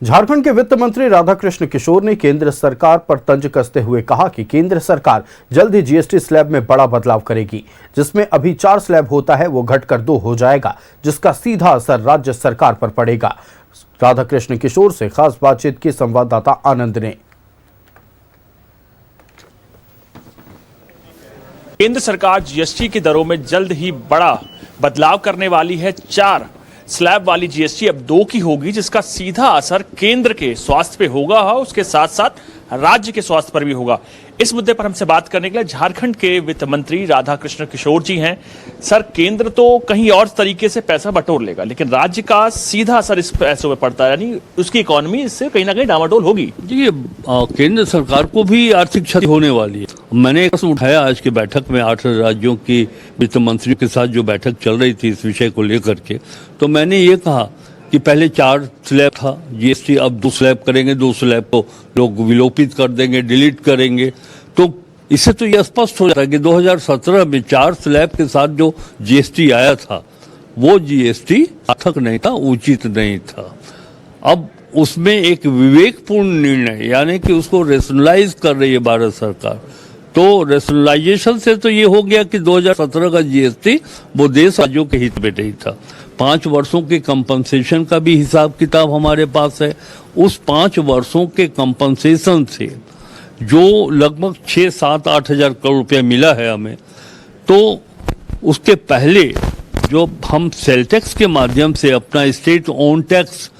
झारखंड के वित्त मंत्री राधाकृष्ण किशोर ने केंद्र सरकार पर तंज कसते हुए कहा कि केंद्र सरकार जल्द ही जीएसटी स्लैब में बड़ा बदलाव करेगी, जिसमें अभी 4 स्लैब होता है वो घटकर 2 हो जाएगा, जिसका सीधा असर राज्य सरकार पर पड़ेगा। राधाकृष्ण किशोर से खास बातचीत की संवाददाता आनंद ने। केंद्र सरकार जीएसटी की दरों में जल्द ही बड़ा बदलाव करने वाली है। 4 स्लैब वाली जीएसटी अब 2 की होगी, जिसका सीधा असर केंद्र के स्वास्थ्य पे होगा और उसके साथ साथ राज्य के स्वास्थ्य पर भी होगा। इस मुद्दे पर हमसे बात करने के लिए झारखंड के वित्त मंत्री राधाकृष्ण किशोर जी हैं। सर, केंद्र तो कहीं और तरीके से पैसा बटोर लेगा, लेकिन राज्य का सीधा असर इस पैसों पर पड़ता है, यानी उसकी इकोनॉमी इससे कहीं ना कहीं डामाडोल होगी। जी, केंद्र सरकार को भी आर्थिक क्षति होने वाली है। मैंने एक उठाया आज की बैठक में 8 राज्यों की वित्त मंत्रियों के साथ जो बैठक चल रही थी इस विषय को लेकर के, तो मैंने ये कहा कि पहले 4 स्लैब था जीएसटी, अब 2 स्लैब करेंगे, 2 स्लैब को लोग विलोपित कर देंगे, डिलीट करेंगे। तो इससे तो यह स्पष्ट हो जाता है कि 2017 में 4 स्लैब के साथ जो जीएसटी आया था वो जीएसटी सार्थक नहीं था, उचित नहीं था। अब उसमें एक विवेकपूर्ण निर्णय, यानी कि उसको रेशनलाइज कर रही है भारत सरकार। तो रेशनलाइजेशन से तो ये हो गया कि 2017 का जीएसटी वो देश राज्यों के हित में नहीं था। 5 वर्षों के कंपनसेशन का भी हिसाब किताब हमारे पास है। उस 5 वर्षों के कंपनसेशन से जो लगभग 6-7-8 हजार करोड़ रुपया मिला है हमें, तो उसके पहले जो हम सेल टैक्स के माध्यम से अपना स्टेट ओन टैक्स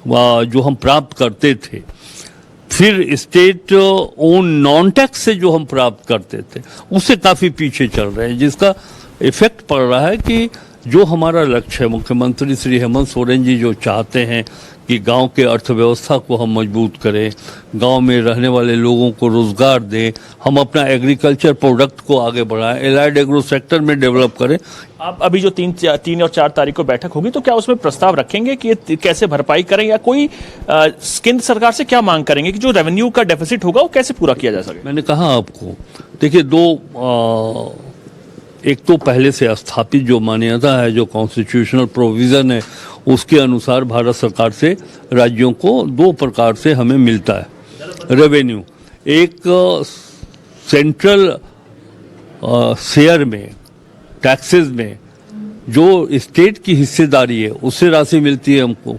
जो हम प्राप्त करते थे, फिर स्टेट ओन नॉन टैक्स से जो हम प्राप्त करते थे, उससे काफी पीछे चल रहे हैं, जिसका इफेक्ट पड़ रहा है कि जो हमारा लक्ष्य है, मुख्यमंत्री श्री हेमंत सोरेन जी जो चाहते हैं कि गांव के अर्थव्यवस्था को हम मजबूत करें, गांव में रहने वाले लोगों को रोजगार दें, हम अपना एग्रीकल्चर प्रोडक्ट को आगे बढ़ाएं, एलाइड एग्रो सेक्टर में डेवलप करें। आप अभी जो 3 और 4 तारीख को बैठक होगी, तो क्या उसमें प्रस्ताव रखेंगे कि कैसे भरपाई करें, या कोई केंद्र सरकार से क्या मांग करेंगे कि जो रेवेन्यू का डेफिसिट होगा वो कैसे पूरा किया जा सके? मैंने कहा आपको, देखिए, एक तो पहले से स्थापित जो मान्यता है, जो कॉन्स्टिट्यूशनल प्रोविजन है, उसके अनुसार भारत सरकार से राज्यों को 2 प्रकार से हमें मिलता है रेवेन्यू। एक सेंट्रल शेयर में, टैक्सेस में जो स्टेट की हिस्सेदारी है उससे राशि मिलती है हमको,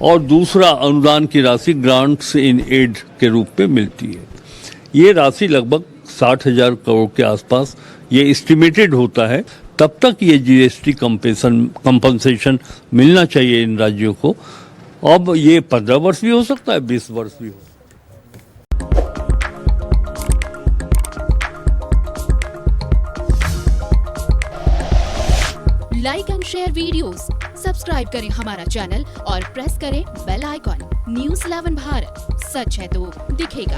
और दूसरा अनुदान की राशि ग्रांट्स इन एड के रूप में मिलती है। ये राशि लगभग 60,000 करोड़ के आसपास ये एस्टिमेटेड होता है। तब तक ये जीएसटी कंपनसेशन मिलना चाहिए इन राज्यों को। अब ये 15 वर्ष भी हो सकता है, 20 वर्ष भी हो। Like and share videos, subscribe करें हमारा चैनल और प्रेस करें बेल आइकॉन। न्यूज़ 11 भारत, सच है तो दिखेगा।